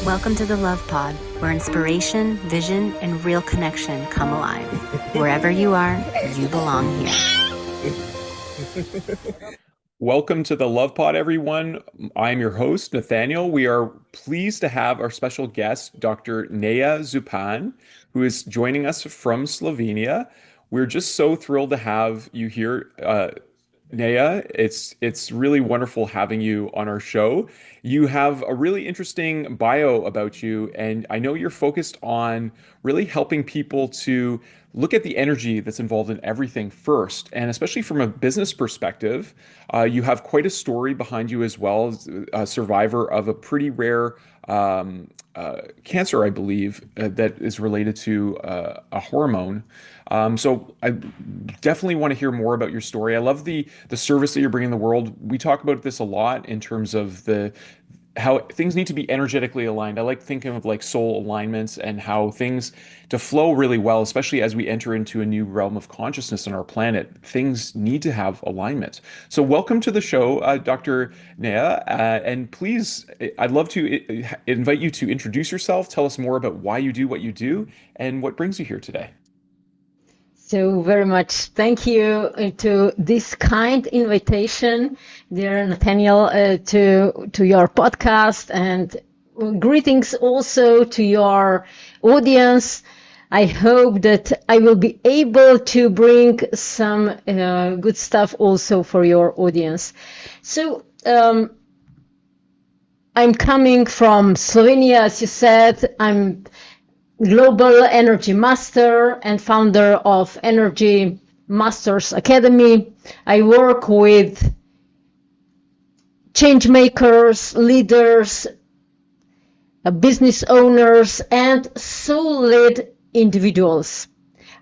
Welcome to the Love Pod, where inspiration, vision, and real connection come alive. Wherever you are, you belong here. Welcome to the Love Pod, everyone. I'm your host, Nathaniel. We are pleased to have our special guest, Dr. Neja Zupan, who is joining us from Slovenia. We're just so thrilled to have you here, Neja. It's really wonderful having you on our show. You have a really interesting bio about you, and I know you're focused on really helping people to look at the energy that's involved in everything first, and especially from a business perspective. You have quite a story behind you as well as a survivor of a pretty rare cancer, I believe, that is related to a hormone. So I definitely want to hear more about your story. I love the service that you're bringing the world. We talk about this a lot in terms of the how things need to be energetically aligned. I like thinking of like soul alignments and how things to flow really well, especially as we enter into a new realm of consciousness on our planet. Things need to have alignment. So, welcome to the show, Dr. Neja. And please, I'd love to invite you to introduce yourself, tell us more about why you do what you do, and what brings you here today. So very much thank you to this kind invitation, dear Nathaniel, to your podcast, and greetings also to your audience. I hope that I will be able to bring some good stuff also for your audience. So I'm coming from Slovenia, as you said. I'm Global Energy Master and founder of Energy Masters Academy. I work with change makers, leaders, business owners, and soul-led individuals.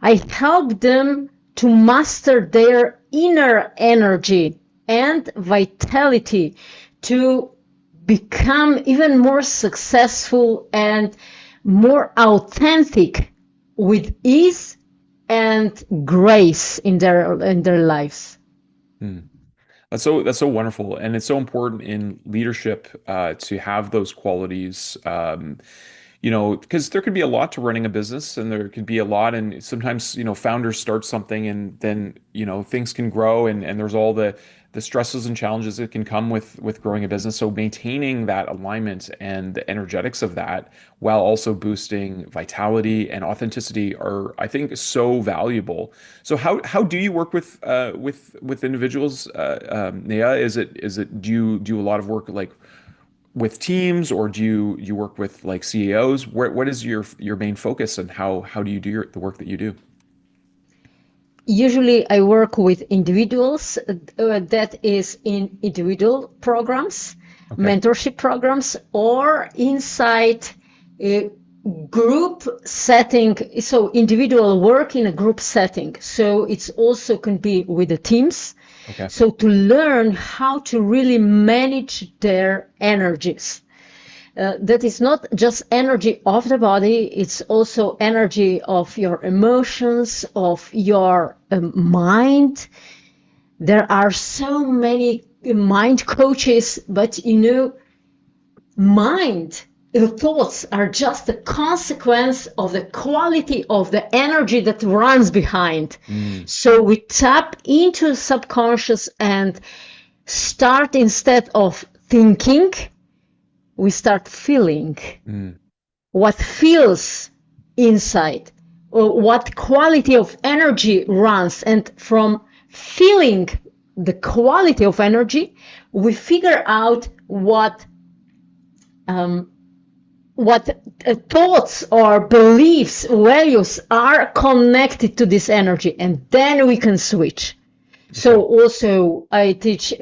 I help them to master their inner energy and vitality to become even more successful and more authentic with ease and grace in their lives. That's so wonderful, and it's so important in leadership to have those qualities. Because there could be a lot to running a business, and there could be a lot, and sometimes founders start something, and then things can grow, and there's all the stresses and challenges that can come with growing a business. So maintaining that alignment and the energetics of that, while also boosting vitality and authenticity, are, I think, so valuable. So how do you work with individuals, Neja? Do you do a lot of work like with teams, or do you work with like CEOs? What is your main focus, and how do you do the work that you do? Usually I work with individuals, that is in individual programs, okay, mentorship programs, or inside a group setting. So individual work in a group setting. So it's also can be with the teams. Okay. So to learn how to really manage their energies. That is not just energy of the body, it's also energy of your emotions, of your mind. There are so many mind coaches, but mind, the thoughts are just a consequence of the quality of the energy that runs behind. So we tap into subconscious and start, instead of thinking, we start feeling what feels inside, or what quality of energy runs. And from feeling the quality of energy, we figure out what thoughts or beliefs, values are connected to this energy, and then we can switch. So also I teach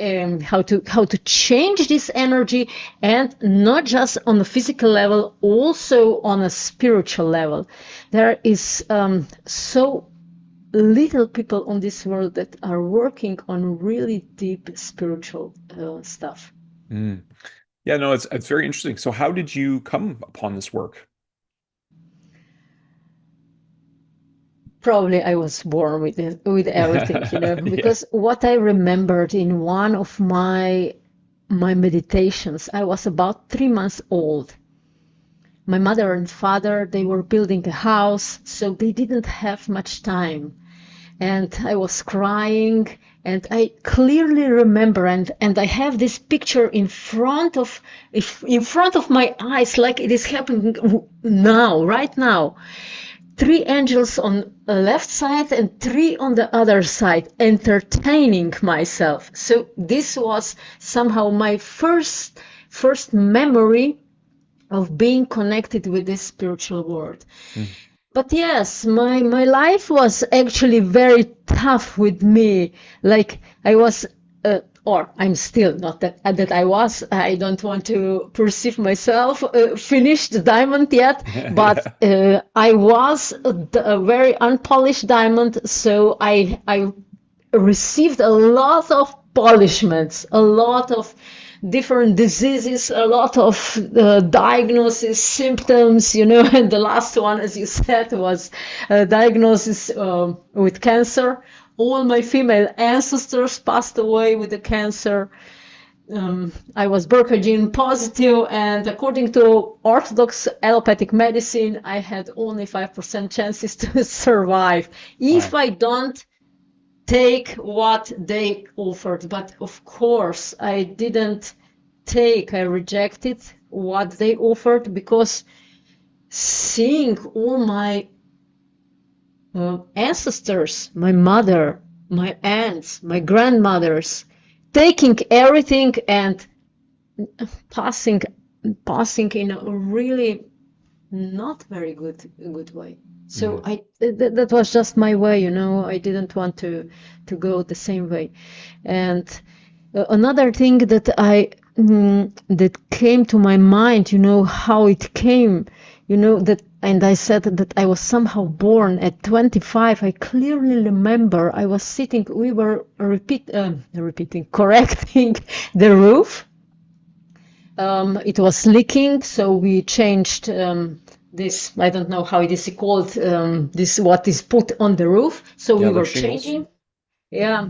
how to change this energy, and not just on the physical level, also on a spiritual level. There is so little people on this world that are working on really deep spiritual stuff. Yeah, no, it's very interesting. So how did you come upon this work? Probably I was born with everything, because what I remembered in one of my meditations, I was about 3 months old, my mother and father, they were building a house, so they didn't have much time. And I was crying, and I clearly remember, and I have this picture in front of my eyes, like it is happening now, right now. 3 angels on the left side and 3 on the other side, entertaining myself. So this was somehow my first memory of being connected with this spiritual world. But yes, my life was actually very tough with me. Like I was, or I'm still not that I was. I don't want to perceive myself finished diamond yet, but I was a very unpolished diamond. So I received a lot of polishments, a lot of different diseases, a lot of diagnosis, symptoms, and the last one, as you said, was diagnosis with cancer. All my female ancestors passed away with the cancer. I was BRCA gene positive, and according to orthodox allopathic medicine, I had only 5% chances to survive if I don't take what they offered. But of course, I didn't take, I rejected what they offered, because seeing all my ancestors, my mother, my aunts, my grandmothers, taking everything and passing in a really not very good way. So that was just my way, I didn't want to go the same way. And another thing that that came to my mind, how it came, that, and I said that I was somehow born at 25. I clearly remember I was sitting, we were correcting the roof. It was leaking, so we changed this, I don't know how it is called, this what is put on the roof. So we were changing. Yeah.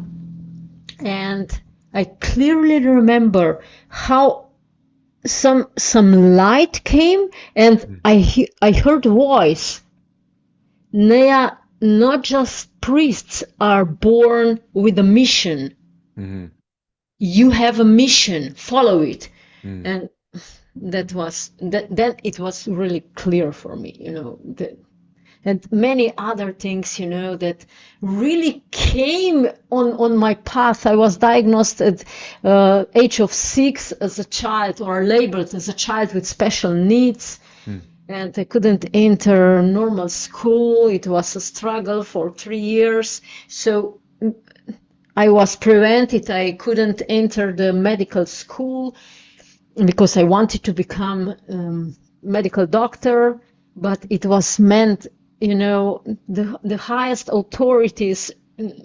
And I clearly remember how some light came, and I heard a voice. Neja, not just priests are born with a mission. You have a mission, follow it. And that was then it was really clear for me, and many other things, that really came on my path. I was diagnosed at age of 6 as a child, or labeled as a child with special needs. And I couldn't enter normal school. It was a struggle for 3 years. So I was prevented. I couldn't enter the medical school because I wanted to become medical doctor, but it was meant, the highest authorities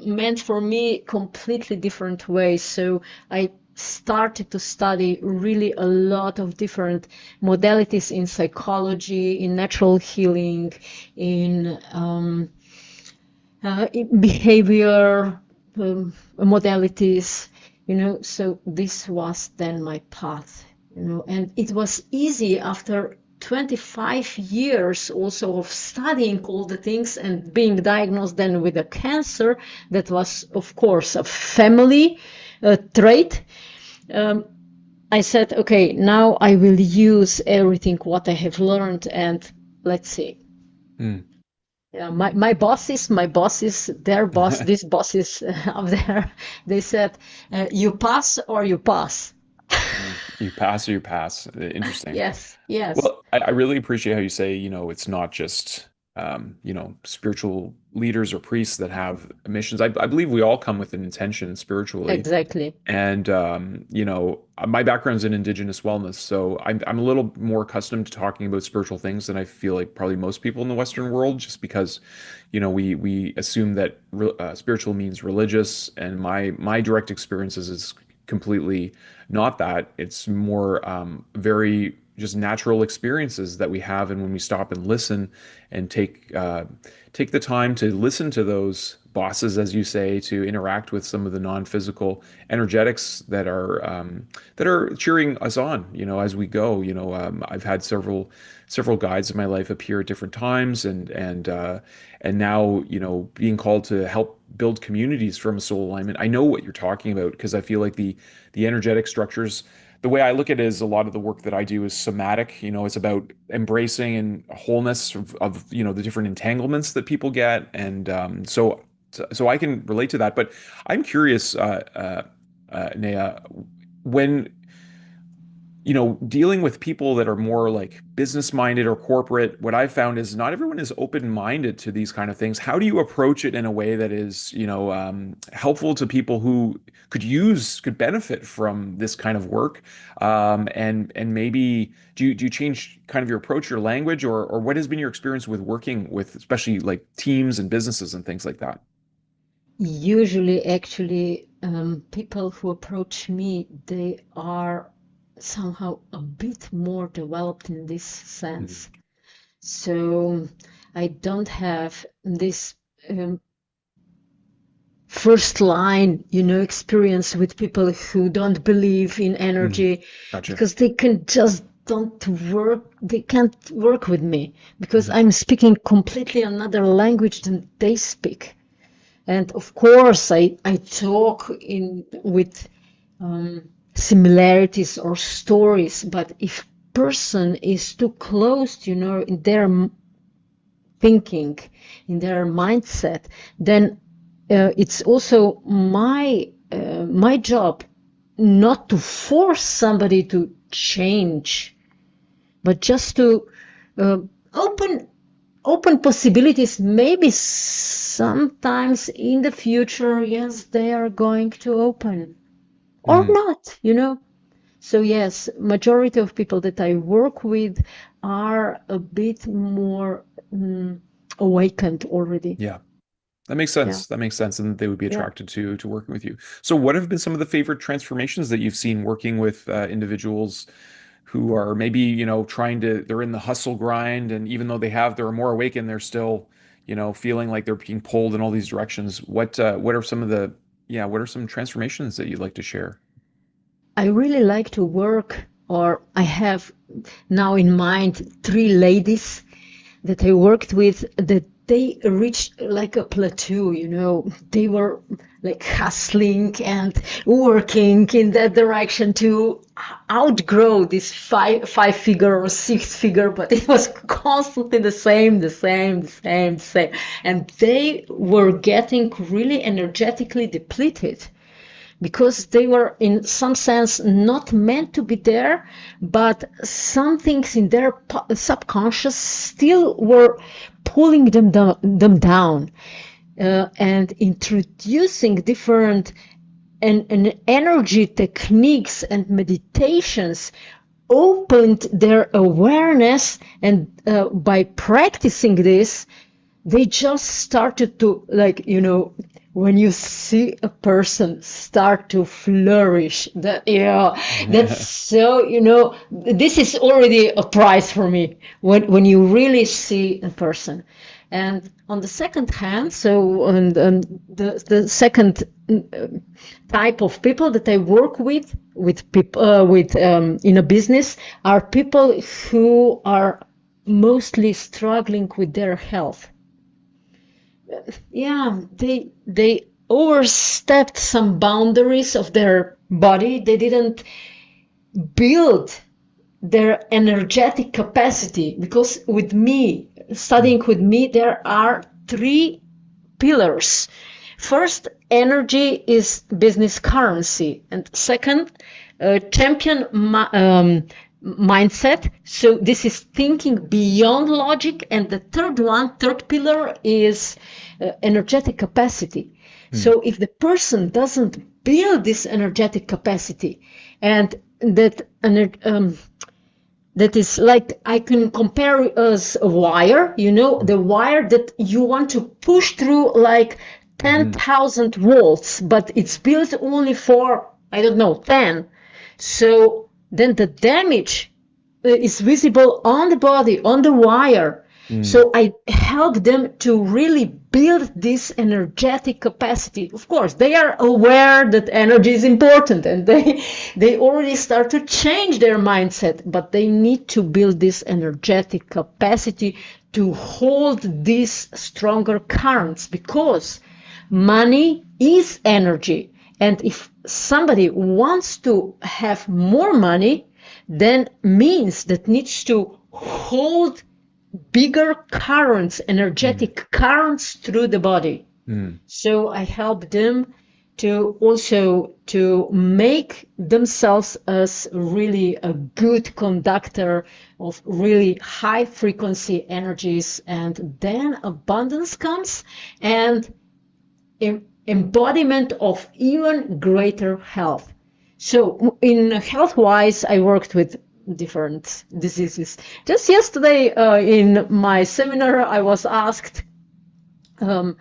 meant for me completely different ways. So I started to study really a lot of different modalities in psychology, in natural healing, in behavior modalities, so this was then my path. And it was easy after 25 years also of studying all the things and being diagnosed then with a cancer that was, of course, a family trait. I said, okay, now I will use everything what I have learned, and let's see. Yeah, my bosses, their boss, this boss is up there. They said, you pass or you pass. You pass or you pass. Interesting. Yes. Well, I really appreciate how you say, it's not just, spiritual leaders or priests that have missions. I believe we all come with an intention spiritually. Exactly. And, my background's in Indigenous wellness, so I'm a little more accustomed to talking about spiritual things than I feel like probably most people in the Western world, just because, we assume that spiritual means religious, and my direct experiences is completely not that. It's more very just natural experiences that we have, and when we stop and listen and take the time to listen to those bosses, as you say, to interact with some of the non-physical energetics that are cheering us on, as we go. I've had several guides in my life appear at different times, and now, being called to help build communities from a soul alignment. I know what you're talking about, because I feel like the energetic structures, the way I look at it is, a lot of the work that I do is somatic. It's about embracing and wholeness of the different entanglements that people get. And so I can relate to that. But I'm curious, Nea, when dealing with people that are more like business minded or corporate, what I've found is not everyone is open minded to these kind of things. How do you approach it in a way that is, helpful to people who could benefit from this kind of work? And maybe do you change kind of your approach, your language, or what has been your experience with working with especially like teams and businesses and things like that? Usually, actually, people who approach me, they are somehow a bit more developed in this sense. So I don't have this first line, experience with people who don't believe in energy, Gotcha. because they can't work with me, because I'm speaking completely another language than they speak. And of course, I talk with similarities or stories, but if person is too close, in their thinking, in their mindset, then it's also my job not to force somebody to change, but just to open possibilities. Maybe sometimes in the future, yes, they are going to open, or not, So yes, majority of people that I work with are a bit more awakened already. Yeah. That makes sense. Yeah. That makes sense, and they would be Yeah. attracted to working with you. So, what have been some of the favorite transformations that you've seen working with individuals who are maybe, they're in the hustle grind, and even though they're more awakened, they're still, feeling like they're being pulled in all these directions. What are what are some transformations that you'd like to share? I really like to work, or I have now in mind 3 ladies that I worked with, that they reached like a plateau, They were like hustling and working in that direction to outgrow this five figure or 6 figure, but it was constantly the same. And they were getting really energetically depleted, because they were in some sense not meant to be there, but some things in their subconscious still were pulling them down, and introducing different and energy techniques and meditations opened their awareness, and by practicing this, they just started to, like, when you see a person start to flourish, that's so, this is already a prize for me, when you really see a person. And on the second hand, the second type of people that I work with people in a business, are people who are mostly struggling with their health. Yeah, they overstepped some boundaries of their body. They didn't build their energetic capacity, because studying with me, there are 3 pillars. First, energy is business currency, and second, champion mindset. So this is thinking beyond logic, and the third pillar is energetic capacity. So if the person doesn't build this energetic capacity, and that is like, I can compare as a wire, the wire that you want to push through like 10,000 volts, but it's built only for, I don't know, 10. So then the damage is visible on the body, on the wire. So I help them to really build this energetic capacity. Of course, they are aware that energy is important, and they already start to change their mindset, but they need to build this energetic capacity to hold these stronger currents, because money is energy. And if somebody wants to have more money, then means that needs to hold bigger currents, energetic currents through the body. So I help them to also to make themselves as really a good conductor of really high frequency energies, and then abundance comes, and embodiment of even greater health. So in health wise, I worked with different diseases. Just yesterday in my seminar, I was asked, have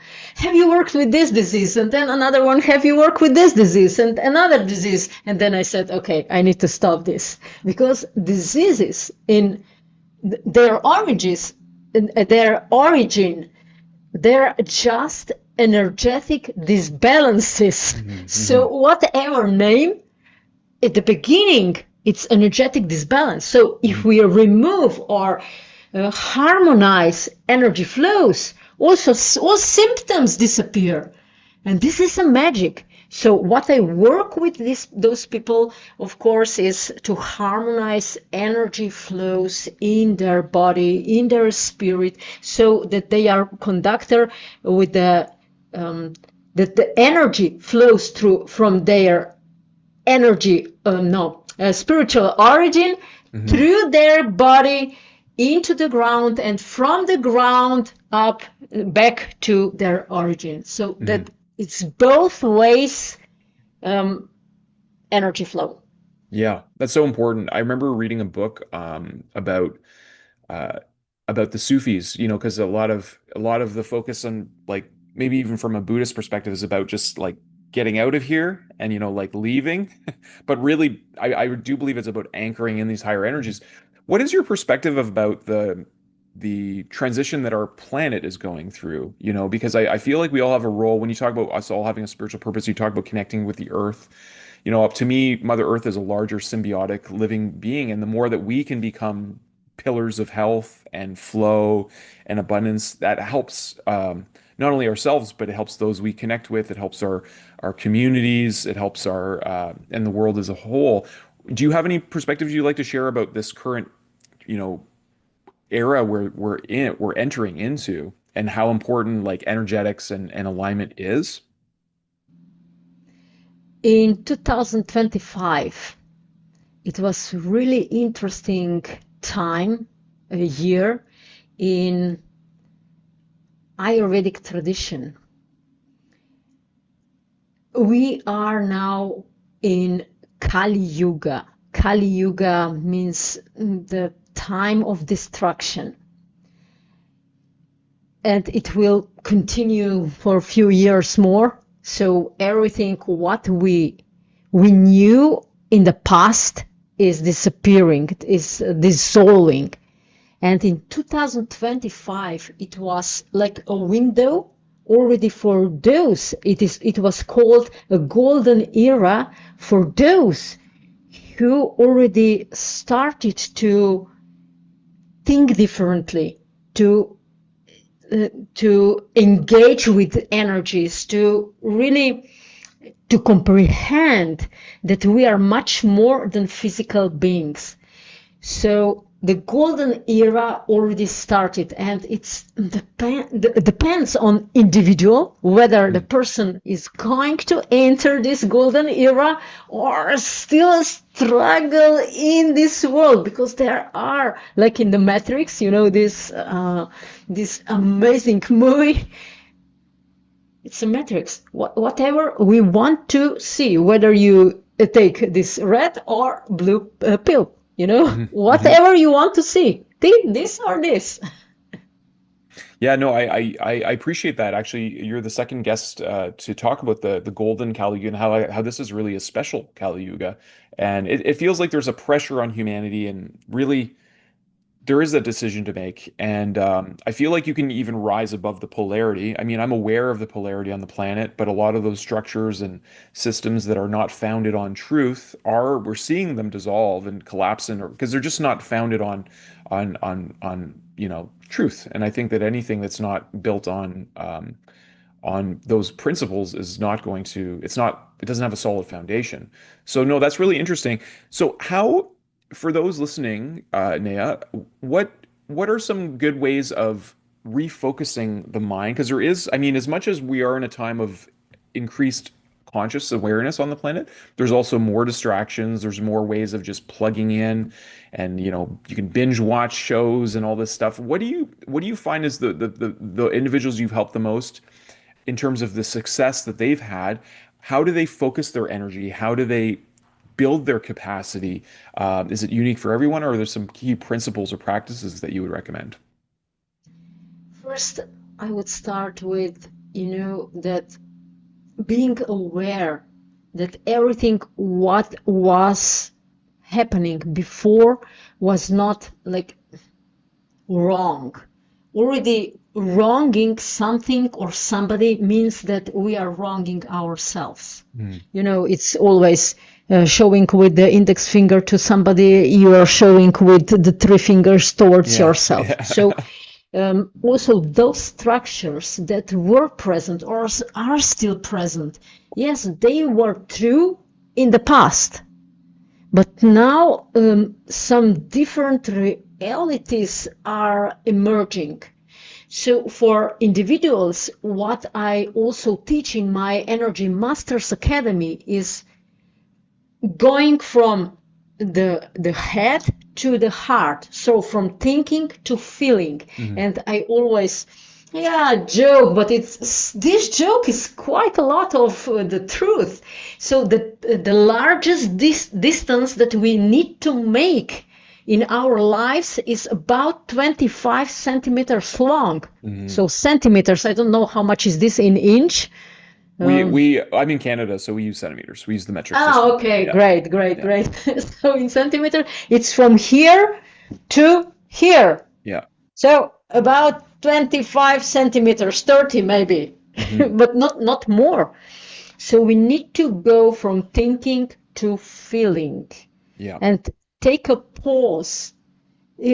you worked with this disease? And then another one, have you worked with this disease? And another disease. And then I said, okay, I need to stop this, because diseases in their origins, they're just energetic disbalances. So whatever name, at the beginning, it's energetic disbalance. So if we remove or harmonize energy flows, also all symptoms disappear. And this is a magic. So what I work with those people, of course, is to harmonize energy flows in their body, in their spirit, so that they are conductor with that the energy flows through from their spiritual origin through their body into the ground, and from the ground up back to their origin. So that it's both ways energy flow. Yeah, that's so important. I remember reading a book about the Sufis, because a lot of the focus on, like, maybe even from a Buddhist perspective, is about just like getting out of here and like leaving. But really, I do believe it's about anchoring in these higher energies. What is your perspective about the transition that our planet is going through? Because I feel like we all have a role. When you talk about us all having a spiritual purpose, you talk about connecting with the earth. Up to me, Mother Earth is a larger symbiotic living being, and the more that we can become pillars of health and flow and abundance, that helps not only ourselves, but it helps those we connect with. It helps our communities. It helps our and the world as a whole. Do you have any perspectives you'd like to share about this current, era we're entering into, and how important like energetics and alignment is? In 2025, it was really interesting time, a year in Ayurvedic tradition. We are now in Kali Yuga. Kali Yuga means the time of destruction. And it will continue for a few years more. So everything what we knew in the past is disappearing, is dissolving. And in 2025, it was like a window already for those. It was called a golden era for those who already started to think differently, to engage with energies, to really to comprehend that we are much more than physical beings. So the golden era already started, and it depends on individual whether the person is going to enter this golden era or still struggle in this world, because there are, like in the Matrix, this amazing movie. It's a Matrix. Whatever we want to see, whether you take this red or blue pill. Whatever you want to see, think this or this. Yeah, no, I appreciate that. Actually, you're the second guest to talk about the golden Kali Yuga and how this is really a special Kali Yuga, and it feels like there's a pressure on humanity, and really there is a decision to make, and I feel like you can even rise above the polarity. I mean, I'm aware of the polarity on the planet, but a lot of those structures and systems that are not founded on truth are we're seeing them dissolve and collapse, and because they're just not founded on truth. And I think that anything that's not built on those principles is not going to it doesn't have a solid foundation. So no, that's really interesting. So how, for those listening, Nea, what what are some good ways of refocusing the mind? Because there is, I mean, as much as we are in a time of increased conscious awareness on the planet, there's also more distractions. There's more ways of just plugging in, and you can binge watch shows and all this stuff. What do you find is the individuals you've helped the most in terms of the success that they've had? How do they focus their energy? How do they build their capacity? Is it unique for everyone, or are there some key principles or practices that you would recommend? First, I would start with, that being aware that everything what was happening before was not like wrong. Already wronging something or somebody means that we are wronging ourselves. Mm. It's always showing with the index finger to somebody, you are showing with the three fingers towards Yeah, yourself. yeah. So also those structures that were present or are still present, yes, they were true in the past, but now some different realities are emerging. So for individuals, what I also teach in my Energy Masters Academy is going from the head to the heart, so from thinking to feeling. Mhm. And I always joke, but this joke is quite a lot of the truth. So the largest distance that we need to make in our lives is about 25 centimeters long. Mhm. So centimeters, I don't know how much is this in inch. um, I'm in Canada, so we use centimeters. We use the metric Ah, system. okay, Yeah, great, great, yeah, great. So in centimeter, it's from here to here. yeah. So about 25 centimeters, 30 maybe, Hmm. but not more. So we need to go from thinking to feeling Yeah. and take a pause.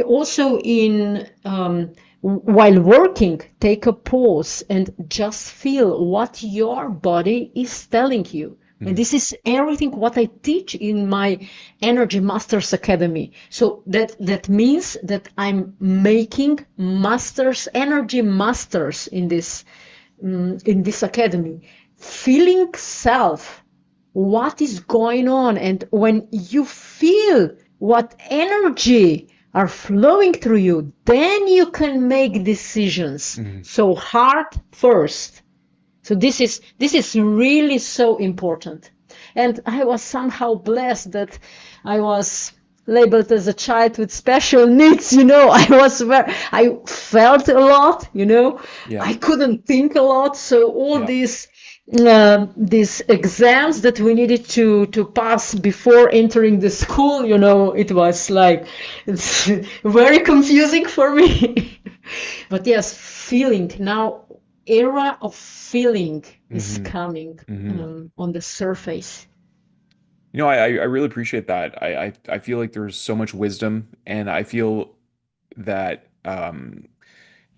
Also in while working, take a pause and just feel what your body is telling you. And Mm. this is everything what I teach in my Energy Masters Academy. So that means that I'm making masters, energy masters in this academy. Feeling self, what is going on, and when you feel what energy are flowing through you, then you can make decisions. Mhm. So heart first. So this is really so important. And I was somehow blessed that I was labeled as a child with special needs. I felt a lot. Yeah, I couldn't think a lot. So all yeah. these exams that we needed to pass before entering the school, it was like it's very confusing for me. But yes, feeling now, era of feeling is Hmm. coming Hmm. on the surface. I really appreciate that. I feel like there's so much wisdom, and I feel that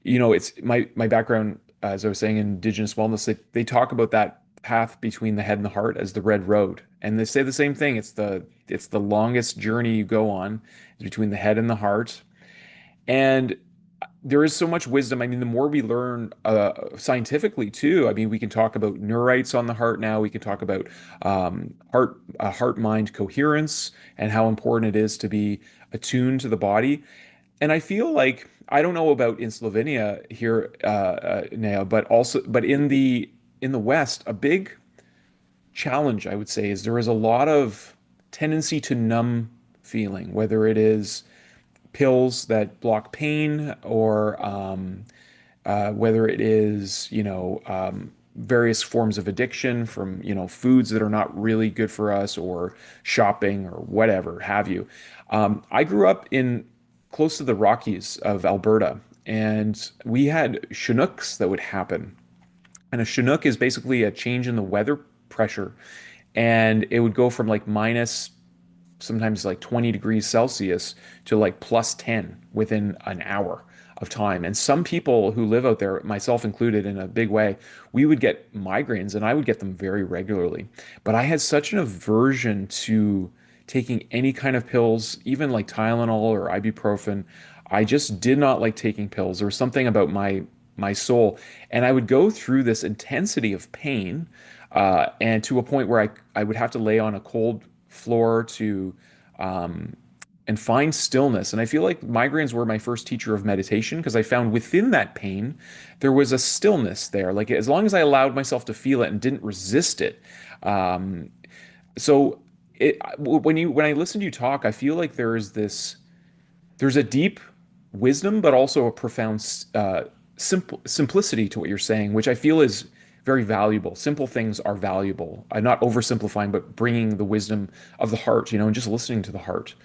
it's my background, as I was saying, in Indigenous wellness. They talk about that path between the head and the heart as the red road, and they say the same thing. It's the longest journey you go on is between the head and the heart, and there is so much wisdom. I mean, the more we learn scientifically too. I mean, we can talk about neurites on the heart now. We can talk about heart-mind coherence and how important it is to be attuned to the body. And I feel like I don't know about in Slovenia here now, but in the West, a big challenge I would say is there is a lot of tendency to numb feeling, whether it is pills that block pain or whether it is, various forms of addiction from, foods that are not really good for us or shopping or whatever have you. I grew up in close to the Rockies of Alberta, and we had Chinooks that would happen. And a Chinook is basically a change in the weather pressure, and it would go from like minus sometimes like 20 degrees Celsius to like plus 10 within an hour of time. And some people who live out there, myself included in a big way, we would get migraines and I would get them very regularly. But I had such an aversion to taking any kind of pills, even like Tylenol or ibuprofen. I just did not like taking pills. There was something about my soul, and I would go through this intensity of pain, and to a point where I would have to lay on a cold floor to um, and find stillness. And I feel like migraines were my first teacher of meditation because I found within that pain there was a stillness there. Like as long as I allowed myself to feel it and didn't resist it. Um, so when I listen to you talk, I feel like there's a deep wisdom, but also a profound simplicity to what you're saying, which I feel is very valuable. Simple things are valuable. I'm not oversimplifying, but bringing the wisdom of the heart, and just listening to the heart.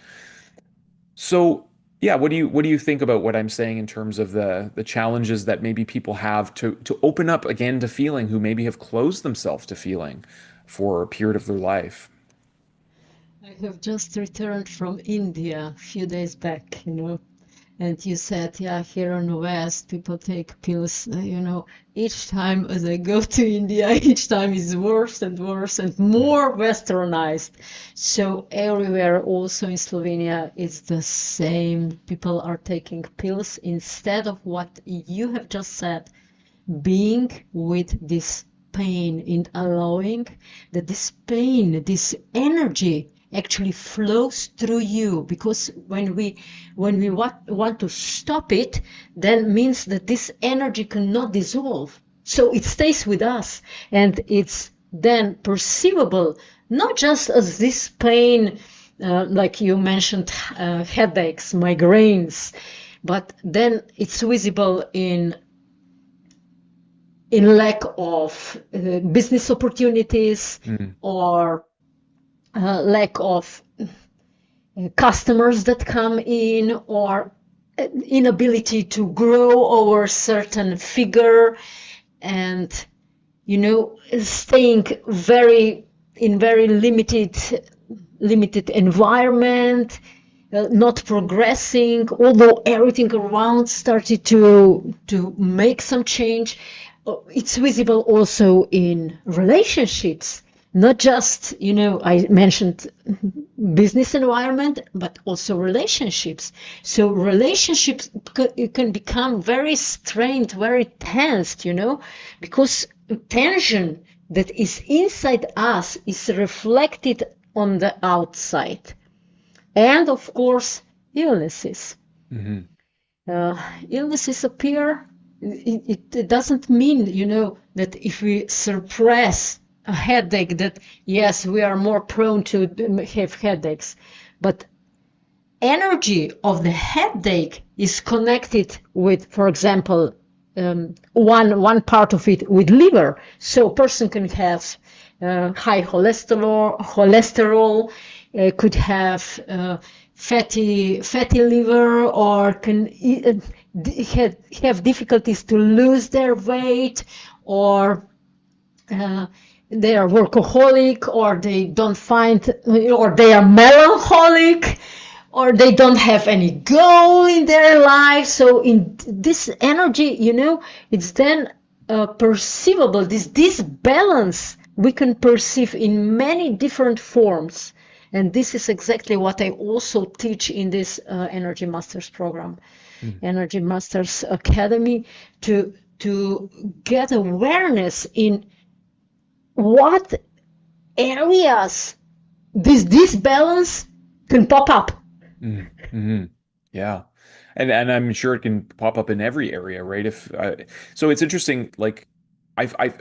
So, yeah, what do you think about what I'm saying in terms of the challenges that maybe people have to open up again to feeling, who maybe have closed themselves to feeling for a period of their life? I have just returned from India a few days back, and you said, yeah, here in the West, people take pills, each time as I go to India, each time is worse and worse and more westernized. So everywhere, also in Slovenia, it's the same. People are taking pills instead of what you have just said, being with this pain and allowing that this pain, this energy actually flows through you, because when we want to stop it, then means that this energy cannot dissolve, so it stays with us, and it's then perceivable not just as this pain, like you mentioned, headaches, migraines, but then it's visible in lack of business opportunities, Mm, or lack of customers that come in, or inability to grow over certain figure, and staying very limited environment, not progressing, although everything around started to make some change. It's visible also in relationships, not just, I mentioned business environment, but also relationships. So relationships can become very strained, very tense, because tension that is inside us is reflected on the outside. And of course, illnesses. mhm. Illnesses appear. It doesn't mean, that if we suppress a headache, that yes, we are more prone to have headaches. But energy of the headache is connected with, for example, one part of it with liver. So a person can have high cholesterol, could have fatty liver, or can have difficulties to lose their weight, or they are workaholic, or they don't find, or they are melancholic, or they don't have any goal in their life. So in this energy, it's then perceivable. This balance we can perceive in many different forms. And this is exactly what I also teach in this Energy Masters program, Mm. Energy Masters Academy, to get awareness in what areas this balance can pop up. Mm, mhm. Yeah. And I'm sure it can pop up in every area, right? If so it's interesting, like I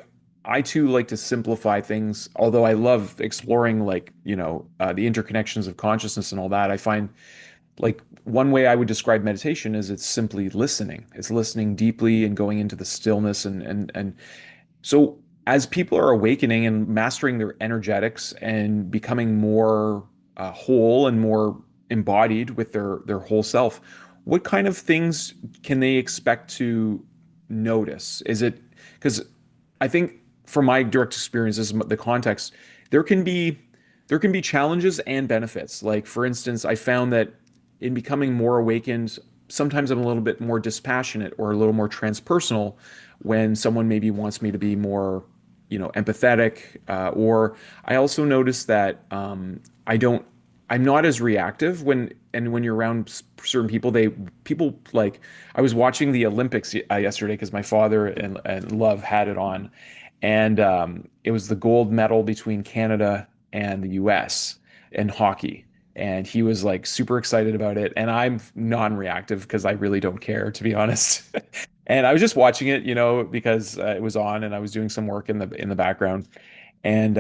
I too like to simplify things, although I love exploring like, the interconnections of consciousness and all that. I find like one way I would describe meditation is it's simply listening. It's listening deeply and going into the stillness and so as people are awakening and mastering their energetics and becoming more whole and more embodied with their whole self, what kind of things can they expect to notice? Is it because I think from my direct experiences, the context, there can be there can be challenges and benefits. Like for instance, I found that in becoming more awakened, sometimes I'm a little bit more dispassionate or a little more transpersonal when someone maybe wants me to be more, empathetic. Or I also notice that I don't, I'm not as reactive when you're around certain people. People like, I was watching the Olympics yesterday because my father and Love had it on, and it was the gold medal between Canada and the US in hockey. And he was like super excited about it. And I'm non-reactive because I really don't care, to be honest. And I was just watching it, because it was on and I was doing some work in the background. And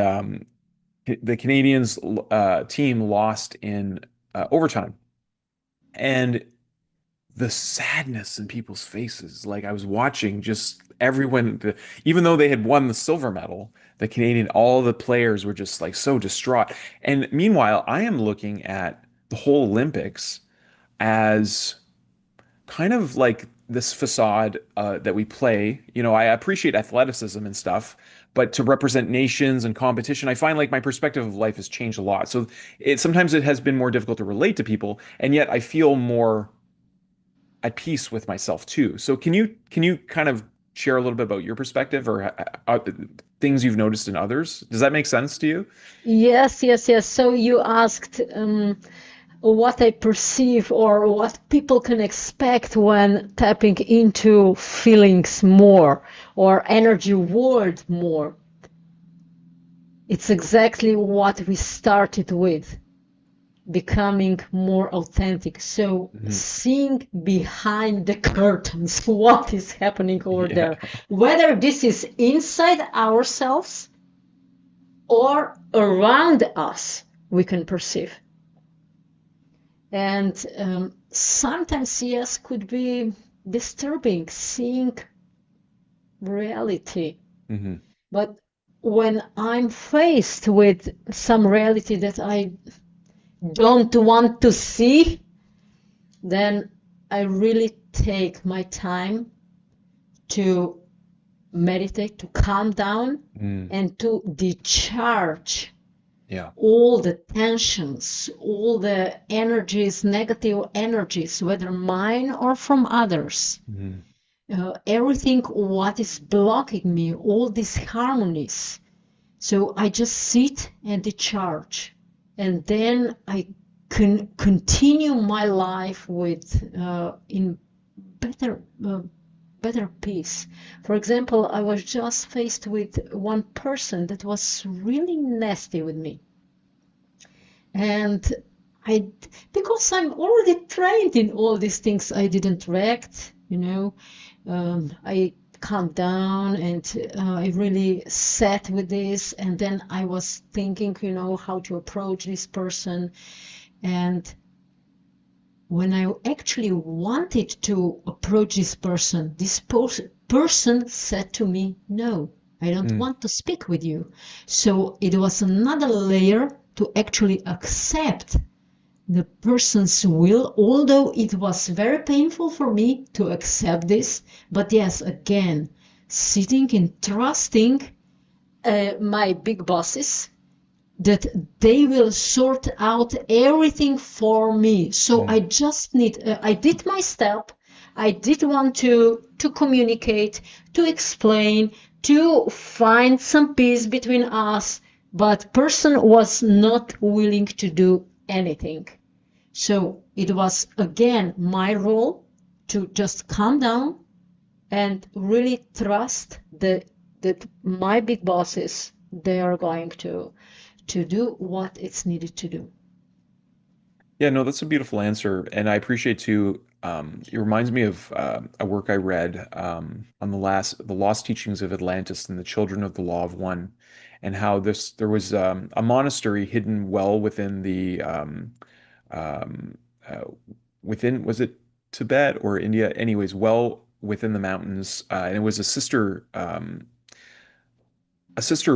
the Canadians team lost in overtime. And the sadness in people's faces. Like I was watching just everyone, even though they had won the silver medal, the Canadian, all the players were just like so distraught. And meanwhile, I am looking at the whole Olympics as kind of like this facade that we play. I appreciate athleticism and stuff, but to represent nations and competition, I find like my perspective of life has changed a lot. So sometimes it has been more difficult to relate to people, and yet I feel more at peace with myself too. So can you kind of share a little bit about your perspective or things you've noticed in others? Does that make sense to you? Yes, yes, yes. So you asked what I perceive or what people can expect when tapping into feelings more or energy world more. It's exactly what we started with, becoming more authentic. So Mhm. seeing behind the curtains what is happening over Yeah. there, whether this is inside ourselves or around us, we can perceive. And sometimes, yes, could be disturbing seeing reality. Hmm. But when I'm faced with some reality that I don't want to see, then I really take my time to meditate, to calm down, Mm. and to discharge Yeah. all the tensions, all the energies, negative energies, whether mine or from others. Hmm. Everything what is blocking me, all these harmonies. So I just sit and discharge, and then I can continue my life with in better better peace. For example, I was just faced with one person that was really nasty with me, and I, because I'm already trained in all these things, I didn't react. I calmed down and I really sat with this, and then I was thinking, how to approach this person. And when I actually wanted to approach this person, person said to me, no, I don't Mm. want to speak with you. So it was another layer to actually accept the person's will, although it was very painful for me to accept this. But yes, again, sitting and trusting my big bosses that they will sort out everything for me. So I Mm. just need, I did my step. I did want to communicate, to explain, to find some peace between us, but person was not willing to do anything. So it was again my role to just calm down and really trust that my big bosses, they are going to do what it's needed to do. Yeah, no, that's a beautiful answer, and I appreciate too. It reminds me of a work I read on the lost teachings of Atlantis and the children of the Law of One, and how there was a monastery hidden well within the uh, within, was it Tibet or India? Anyways, well within the mountains, and it was a sister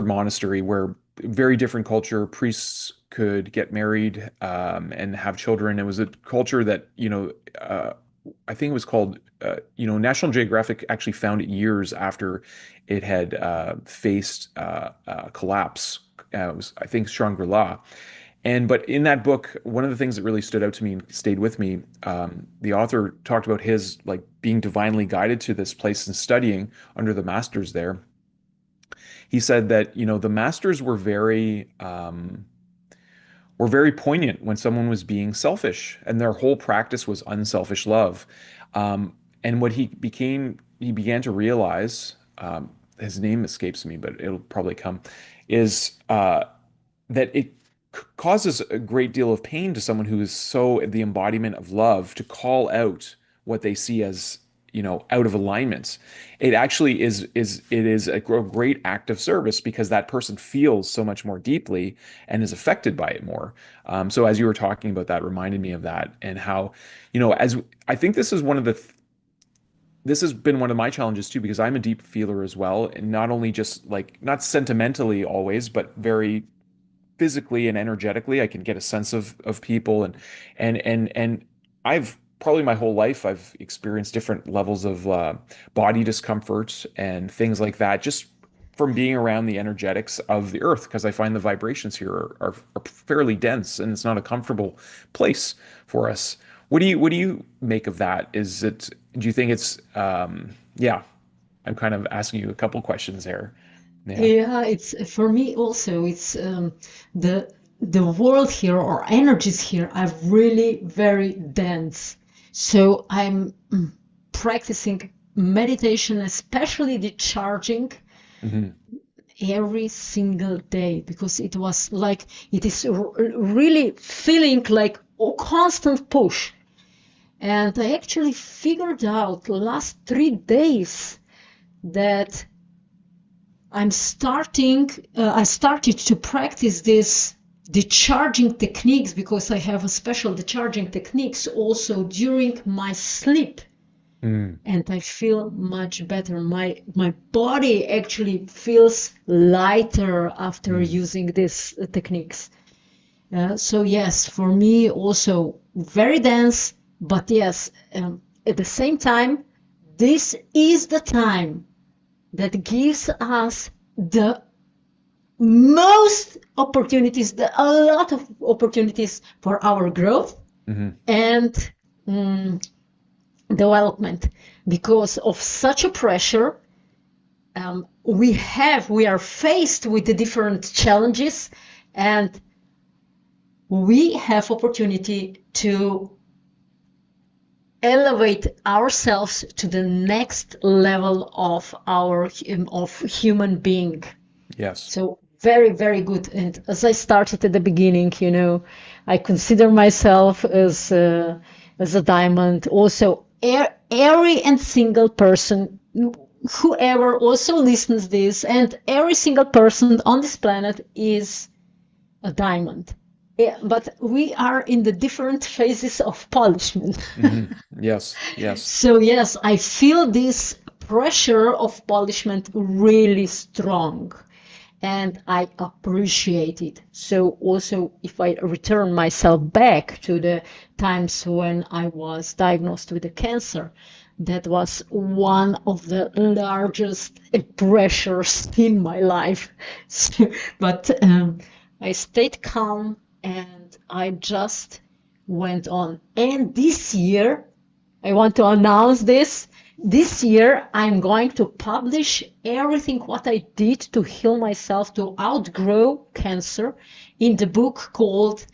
monastery where very different culture, priests could get married and have children. It was a culture that, I think it was called, National Geographic actually found it years after it had faced collapse. It was, I think, Shangri-La. But in that book, one of the things that really stood out to me and stayed with me, the author talked about his like being divinely guided to this place and studying under the masters there. He said that, the masters were very poignant when someone was being selfish, and their whole practice was unselfish love. And what he began to realize, his name escapes me, but it'll probably come, is that it causes a great deal of pain to someone who is so the embodiment of love to call out what they see as, out of alignment. It actually is a great act of service because that person feels so much more deeply and is affected by it more. So as you were talking about that, reminded me of that, and how, as I think this has been one of my challenges too, because I'm a deep feeler as well, and not only just like not sentimentally always, but very physically and energetically. I can get a sense of people, and I've probably my whole life I've experienced different levels of body discomfort and things like that, just from being around the energetics of the earth, because I find the vibrations here are fairly dense, and it's not a comfortable place for us. What do you make of that? Do you think it's yeah, I'm kind of asking you a couple questions there. Yeah. Yeah, it's for me also. It's the world here or energies here are really very dense. So I'm practicing meditation, especially the charging, Hmm. every single day because it was like it is really feeling like a constant push. And I actually figured out last 3 days that I started to practice this decharging techniques because I have a special decharging techniques also during my sleep. Mm. And I feel much better. My body actually feels lighter after Mm. using these techniques. So yes, for me also very dense, but yes, at the same time, this is the time that gives us the most opportunities, a lot of opportunities for our growth Hmm. and development. Because of such a pressure, we are faced with the different challenges, and we have opportunity to elevate ourselves to the next level of our of human being. Yes. So very, very good. And as I started at the beginning, I consider myself as a diamond. Also, every and single person, whoever also listens this, and every single person on this planet is a diamond. Yeah, but we are in the different phases of polishment. Hmm. Yes. Yes. So yes, I feel this pressure of polishment really strong, and I appreciate it. So also, if I return myself back to the times when I was diagnosed with a cancer, that was one of the largest pressures in my life. But I stayed calm and I just went on. And this year, I want to announce this. This year, I'm going to publish everything what I did to heal myself to outgrow cancer in the book called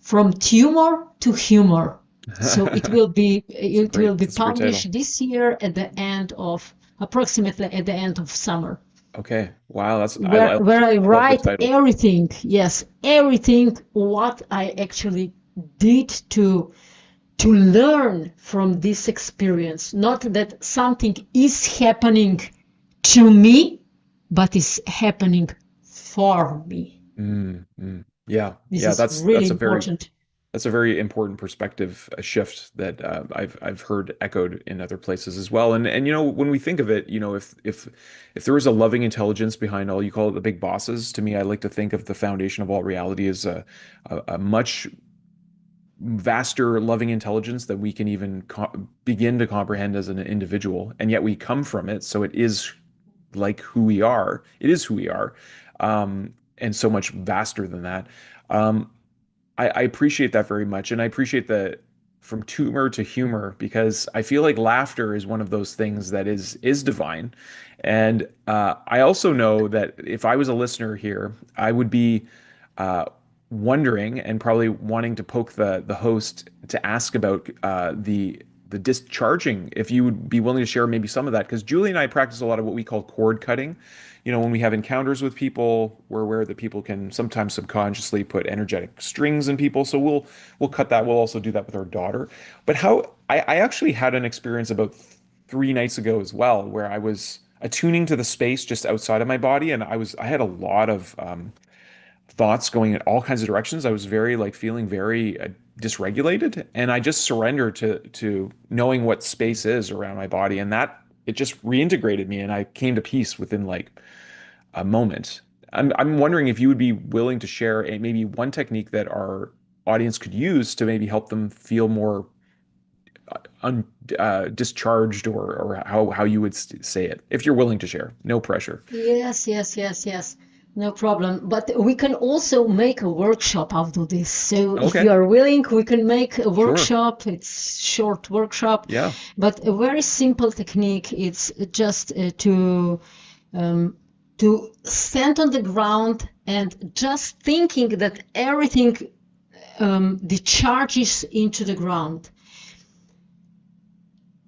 From Tumor to Humor. So it will be That's a great title. published this year at the end of approximately at the end of summer, Okay. Wow. where I Love the write title. everything, yes, everything what I actually did to learn from this experience. Not that something is happening to me, but is happening for me. Mm, mm. Yeah. This Yeah. is That's really that's a very important. That's a very important perspective shift that I've heard echoed in other places as well. And when we think of it, if there is a loving intelligence behind all, you call it the big bosses. To me, I like to think of the foundation of all reality as a much vaster loving intelligence that we can even begin to comprehend as an individual, and yet we come from it, so it is like who we are. It is who we are, and so much vaster than that. Um, I appreciate that very much, and I appreciate the from tumor to humor, because I feel like laughter is one of those things that is divine, and I also know that if I was a listener here, I would be uh, wondering and probably wanting to poke the host to ask about the discharging, if you would be willing to share maybe some of that, because Julie and I practice a lot of what we call cord cutting. When we have encounters with people, we're aware that people can sometimes subconsciously put energetic strings in people. So we'll cut that. We'll also do that with our daughter. But how I actually had an experience about 3 nights ago as well, where I was attuning to the space just outside of my body, and I had a lot of thoughts going in all kinds of directions. I was very like feeling very dysregulated, and I just surrendered to knowing what space is around my body, and that it just reintegrated me, and I came to peace within like a moment. I'm wondering if you would be willing to share maybe one technique that our audience could use to maybe help them feel more discharged, or how you would say it, if you're willing to share. No pressure. Yes, yes, yes, yes. No problem. But we can also make a workshop out of this. So if you Okay, are willing, we can make a sure. workshop. It's short workshop, Yeah. but a very simple technique. It's just um, to stand on the ground and just thinking that everything discharges into the ground.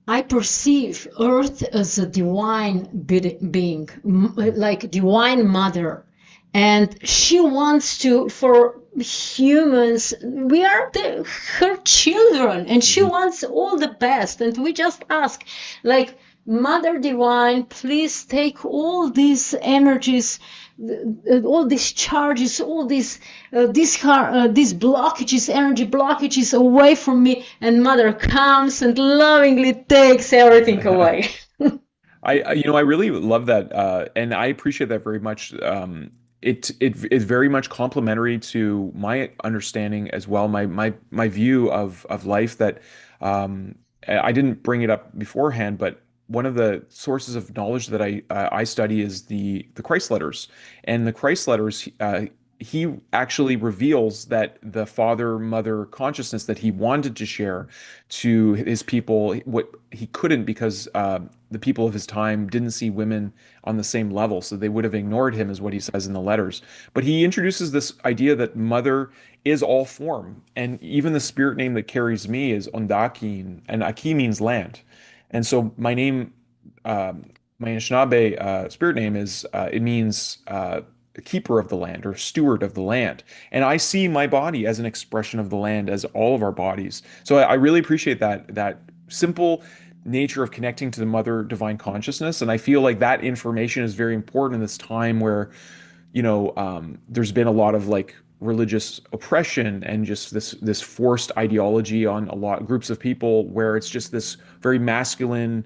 I perceive Earth as a divine being, like divine mother. And she wants to, for humans, we are her children, and she Mhm. wants all the best. And we just ask, like, Mother Divine, please take all these energies, all these charges, all these blockages, energy blockages away from me. And Mother comes and lovingly takes everything away. I really love that, and I appreciate that very much. It is very much complementary to my understanding as well, my view of life. That I didn't bring it up beforehand, but one of the sources of knowledge that I study is the Christ letters, and the Christ letters. He actually reveals that the father mother consciousness that he wanted to share to his people, what he couldn't, because the people of his time didn't see women on the same level, so they would have ignored him, is what he says in the letters. But he introduces this idea that mother is all form, and even the spirit name that carries me is Ondakin, and Aki means land. And so my name, my Anishinaabe spirit name is it means keeper of the land, or steward of the land. And I see my body as an expression of the land, as all of our bodies. So I really appreciate that simple nature of connecting to the mother divine consciousness. And I feel like that information is very important in this time where, there's been a lot of like religious oppression and just this forced ideology on a lot groups of people, where it's just this very masculine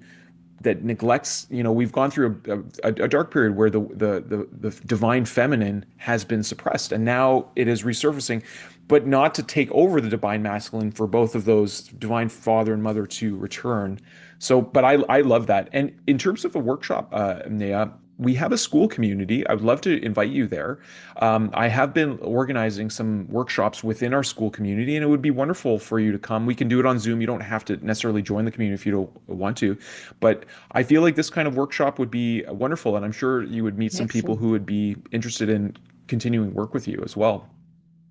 that neglects. We've gone through a dark period where the divine feminine has been suppressed, and now it is resurfacing, but not to take over the divine masculine, for both of those divine father and mother to return. So, but I love that. And in terms of a workshop, Nea, we have a school community. I would love to invite you there. I have been organizing some workshops within our school community, and it would be wonderful for you to come. We can do it on Zoom. You don't have to necessarily join the community if you don't want to, but I feel like this kind of workshop would be wonderful, and I'm sure you would meet some people Excellent. who would be interested in continuing work with you as well.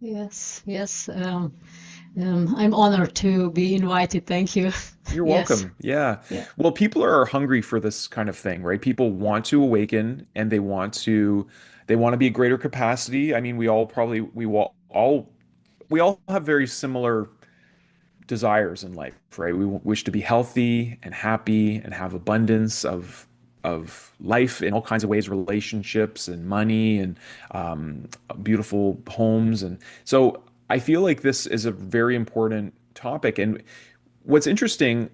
Yes, yes. I'm honored to be invited. Thank you. You're Yes. welcome. Yeah. Yeah. Well, people are hungry for this kind of thing, right? People want to awaken, and they want to be a greater capacity. I mean, we all have very similar desires in life, right? We wish to be healthy and happy and have abundance of life in all kinds of ways, relationships and money and beautiful homes. And so I feel like this is a very important topic. And what's interesting,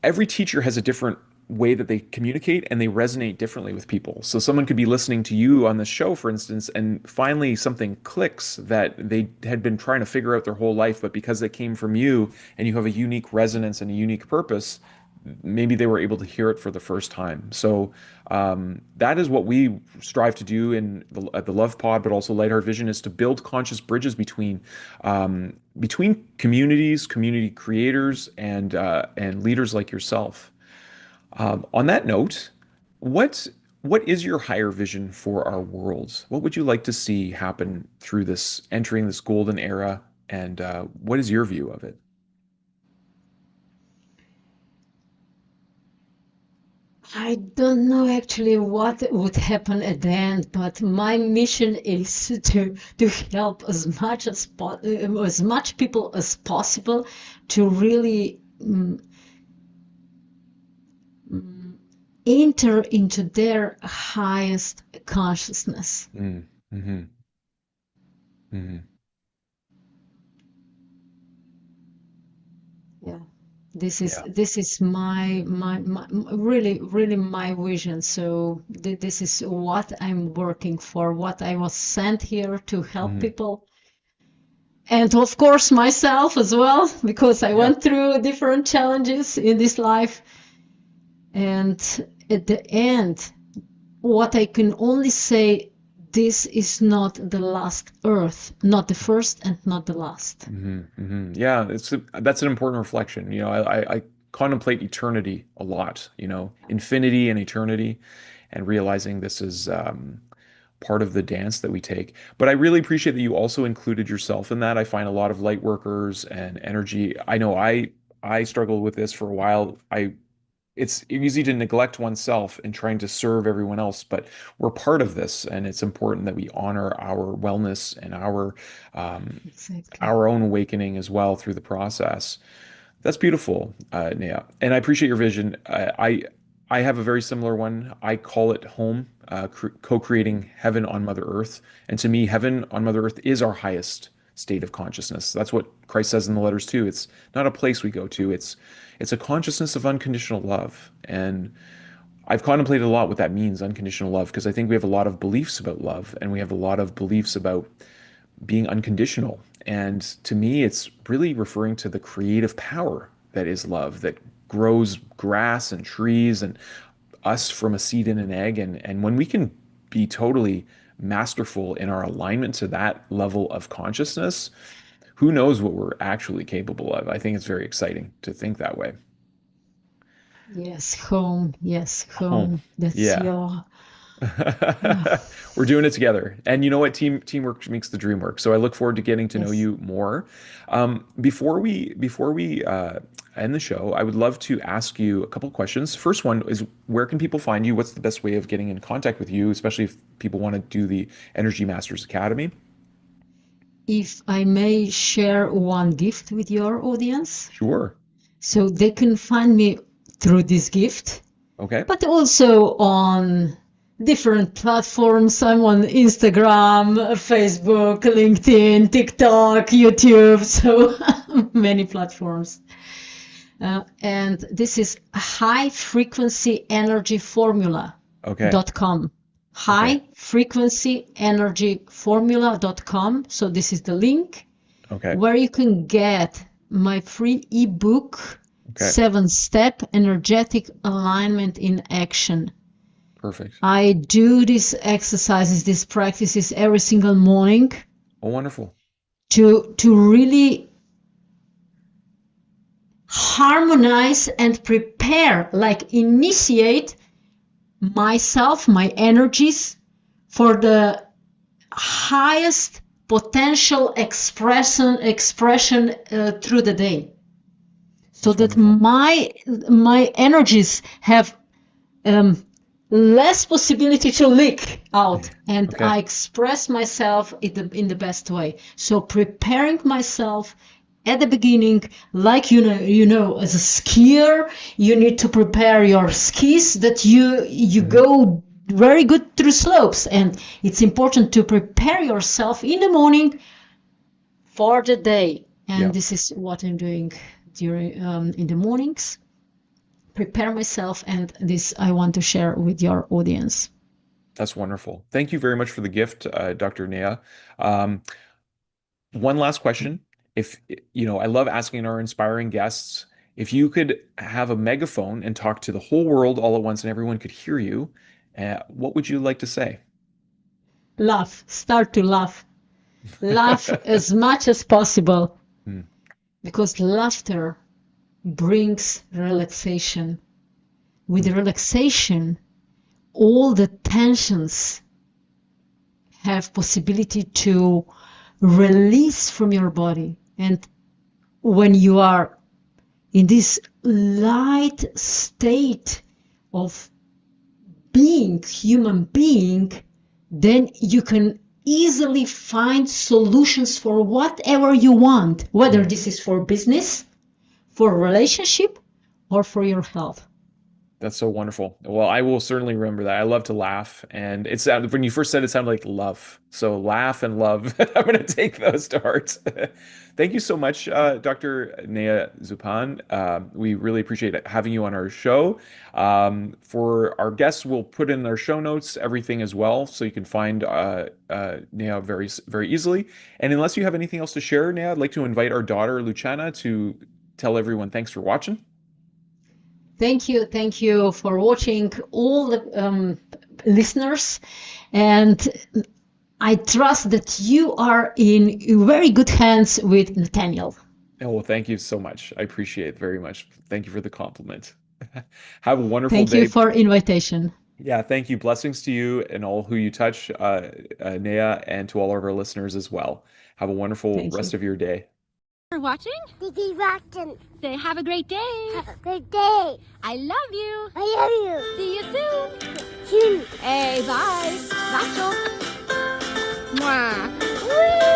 every teacher has a different way that they communicate and they resonate differently with people. So someone could be listening to you on the show, for instance, and finally something clicks that they had been trying to figure out their whole life, but because it came from you and you have a unique resonance and a unique purpose, maybe they were able to hear it for the first time. So that is what we strive to do at the Love Pod, but also Lightheart Vision, is to build conscious bridges between communities, community creators, and leaders like yourself. On that note, what what is your higher vision for our world? What would you like to see happen through this entering this golden era, and what is your view of it? I don't know actually what would happen at the end, but my mission is to help as much people as possible to really enter into their highest consciousness. Mm, hmm hmm Yeah, this is Yeah. this is my really my vision. So this is what I'm working for, what I was sent here to help Hmm people. And of course myself as well, because I Yeah. went through different challenges in this life. And at the end, what I can only say, this is not the last earth, not the first and not the last. Yeah, that's an important reflection. I contemplate eternity a lot, infinity and eternity, and realizing this is part of the dance that we take. But I really appreciate that you also included yourself in that. I find a lot of light workers and energy. I know I struggled with this for a while. It's easy to neglect oneself in trying to serve everyone else, but we're part of this, and it's important that we honor our wellness and um, Exactly. our own awakening as well through the process. That's beautiful, Nia, and I appreciate your vision. I have a very similar one. I call it home, co-creating heaven on Mother Earth. And to me, heaven on Mother Earth is our highest state of consciousness. That's what Christ says in the letters too. It's not a place we go to. It's a consciousness of unconditional love. And I've contemplated a lot what that means, unconditional love, because I think we have a lot of beliefs about love, and we have a lot of beliefs about being unconditional. And to me, it's really referring to the creative power that is love, that grows grass and trees and us from a seed and an egg. And when we can be totally masterful in our alignment to that level of consciousness, who knows what we're actually capable of? I think it's very exciting to think that way. Yes, home. Yes, Home. home. That's Yeah. your. Yeah. We're doing it together. And you know what? Teamwork makes the dream work. So I look forward to getting to know Yes. you more. Before we end the show, I would love to ask you a couple questions. First one is, where can people find you? What's the best way of getting in contact with you, especially if people want to do the Energy Masters Academy? If I may share one gift with your audience, Sure. so they can find me through this gift, Okay. but also on different platforms. I'm on Instagram, Facebook, LinkedIn, TikTok, YouTube, so many platforms. And this is Okay. highfrequencyenergyformula.com. Okay. Highfrequencyenergyformula.com. So this is the link Okay. where you can get my free ebook, Okay. 7-Step Energetic Alignment in Action. Perfect. I do these exercises, these practices every single morning Oh, wonderful. to really harmonize and prepare, like initiate myself, my energies for the highest potential expression through the day, so That's that wonderful. my energies have less possibility to leak out, and Okay. I express myself in the best way. So preparing myself at the beginning, like as a skier, you need to prepare your skis that you hmm go very good through slopes, and it's important to prepare yourself in the morning for the day. And Yeah. this is what I'm doing during in the mornings. Prepare myself, and this I want to share with your audience. That's wonderful. Thank you very much for the gift, Dr. Neha. Um, One last question. If, I love asking our inspiring guests, if you could have a megaphone and talk to the whole world all at once and everyone could hear you, what would you like to say? Laugh. Start to laugh. Laugh as much as possible, Hmm. because laughter brings relaxation. With relaxation, all the tensions have possibility to release from your body. And when you are in this light state of being, human being, then you can easily find solutions for whatever you want, whether this is for business, for relationship, or for your health. That's so wonderful. Well, I will certainly remember that. I love to laugh, and it sounded when you first said it sounded like love. So laugh and love. I'm going to take those to heart. Thank you so much, Dr. Neja Zupan. We really appreciate having you on our show. For our guests, we'll put in our show notes everything as well, so you can find Neja very very easily. And unless you have anything else to share, Neja, I'd like to invite our daughter Luciana to tell everyone thanks for watching. Thank you for watching, all the listeners, and I trust that you are in very good hands with Nathaniel. Oh, well, thank you so much. I appreciate it very much. Thank you for the compliment. Have a wonderful Thank day. you for invitation. Yeah, thank you. Blessings to you and all who you touch, Neja, and to all of our listeners as well. Have a wonderful rest of your day. For watching. Thank you for watching. Say have a great day. Have a great day. I love you. I love you. See you soon. Soon. Hey, bye. Nacho. Mwah. Whee!